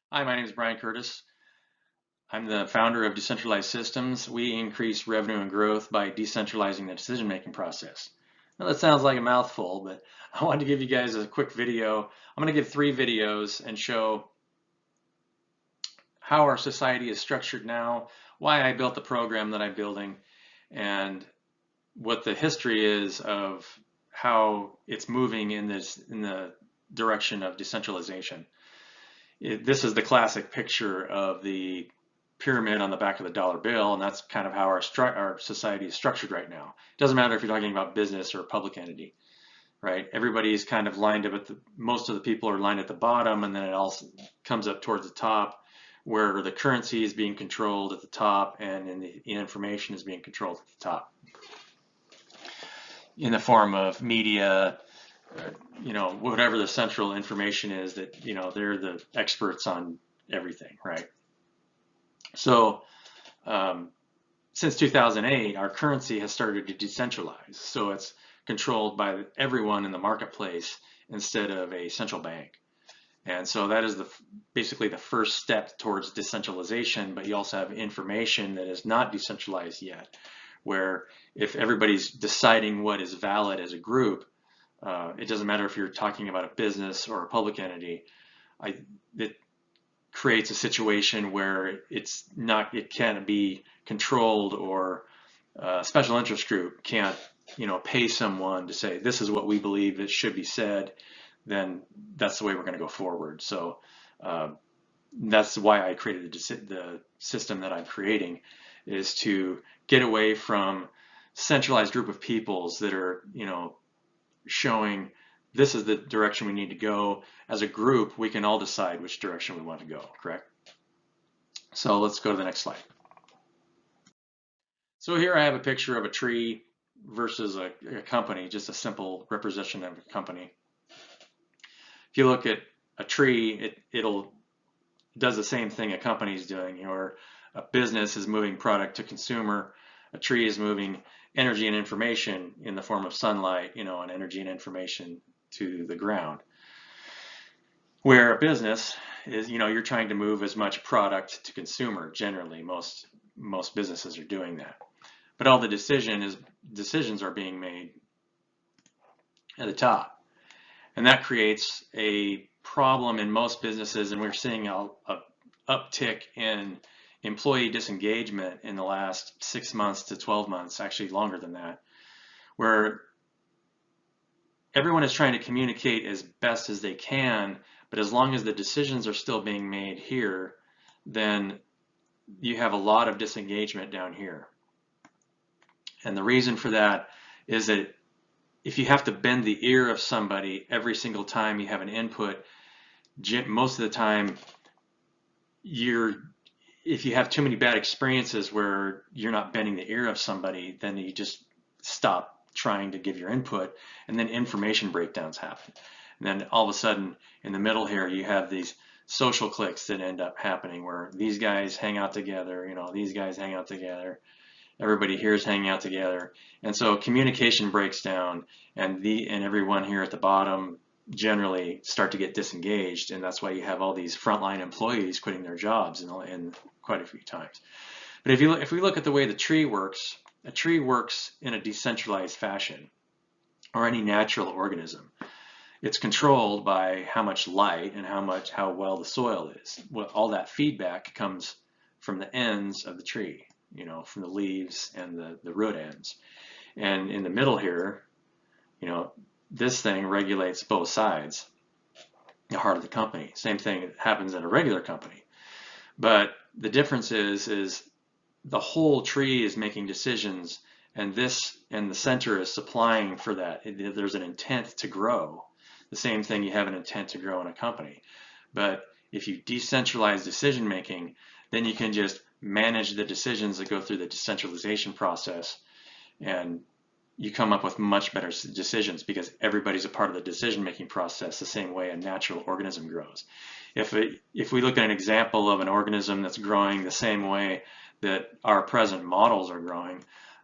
Hi, my name is Brian Curtis. I'm the founder of Decentralized Systems. We increase revenue and growth by decentralizing the decision-making process. Now that sounds like a mouthful, but I wanted to give you guys a quick video. I'm going to give 3 videos and show how our society is structured now, why I built the program that I'm building, and what the history is of how it's moving in the direction of decentralization. This is the classic picture of the pyramid on the back of the dollar bill, and that's kind of how our society is structured right now. It doesn't matter if you're talking about business or a public entity, right? Everybody's kind of lined up at most of the people are lined at the bottom, and then it all comes up towards the top, where the currency is being controlled at the top, and the information is being controlled at the top in the form of media, whatever the central information is that, they're the experts on everything, right? So since 2008, our currency has started to decentralize. So it's controlled by everyone in the marketplace instead of a central bank. And so that is basically the first step towards decentralization, but you also have information that is not decentralized yet, where if everybody's deciding what is valid as a group, it doesn't matter if you're talking about a business or a public entity, it creates a situation where it can't be controlled, or a special interest group can't, pay someone to say this is what we believe it should be said. Then that's the way we're going to go forward. So that's why I created the system that I'm creating, is to get away from centralized group of peoples that are, showing this is the direction we need to go. As a group, we can all decide which direction we want to go, correct? So let's go to the next slide. So here I have a picture of a tree versus a company, just a simple representation of a company. If you look at a tree, it does the same thing a company is doing, or a business is moving product to consumer. A tree is moving energy and information in the form of sunlight, and energy and information to the ground. Where a business is, you're trying to move as much product to consumer. Generally, most businesses are doing that. But all the decisions are being made at the top. And that creates a problem in most businesses, and we're seeing a uptick in employee disengagement in the last 6 months to 12 months, actually longer than that, where everyone is trying to communicate as best as they can, but as long as the decisions are still being made here, then you have a lot of disengagement down here. And the reason for that is that if you have to bend the ear of somebody every single time you have an input, most of the time if you have too many bad experiences where you're not bending the ear of somebody, then you just stop trying to give your input, and then information breakdowns happen. And then all of a sudden, in the middle here, you have these social cliques that end up happening, where these guys hang out together, these guys hang out together, everybody here is hanging out together, and so communication breaks down, and everyone here at the bottom generally start to get disengaged, and that's why you have all these frontline employees quitting their jobs in quite a few times. But if we look at the way the tree works, a tree works in a decentralized fashion, or any natural organism. It's controlled by how much light and how well the soil is. Well, all that feedback comes from the ends of the tree, from the leaves and the root ends. And in the middle here, this thing regulates both sides, the heart of the company. Same thing happens in a regular company. But the difference is the whole tree is making decisions, and the center is supplying for that. There's an intent to grow. The same thing, you have an intent to grow in a company. But if you decentralize decision making, then you can just manage the decisions that go through the decentralization process, and you come up with much better decisions because everybody's a part of the decision-making process, the same way a natural organism grows. If we look at an example of an organism that's growing the same way that our present models are growing,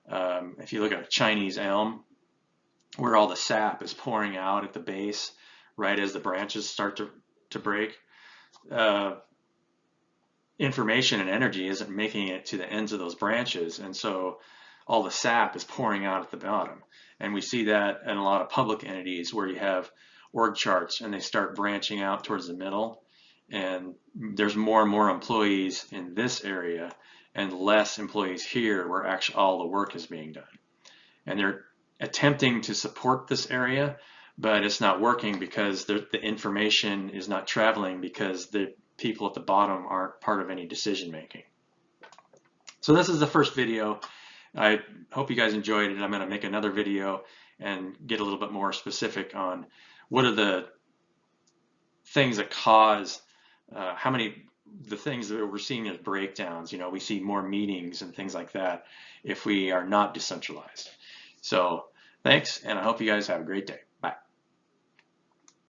if you look at a Chinese elm, where all the sap is pouring out at the base right as the branches start to break, information and energy isn't making it to the ends of those branches, and so all the sap is pouring out at the bottom. And we see that in a lot of public entities where you have org charts and they start branching out towards the middle, and there's more and more employees in this area and less employees here where actually all the work is being done. And they're attempting to support this area, but it's not working because the information is not traveling because the people at the bottom aren't part of any decision making. So this is the first video. I hope you guys enjoyed it. I'm going to make another video and get a little bit more specific on what are the things that cause the things that we're seeing as breakdowns. You know, we see more meetings and things like that if we are not decentralized. So thanks, and I hope you guys have a great day.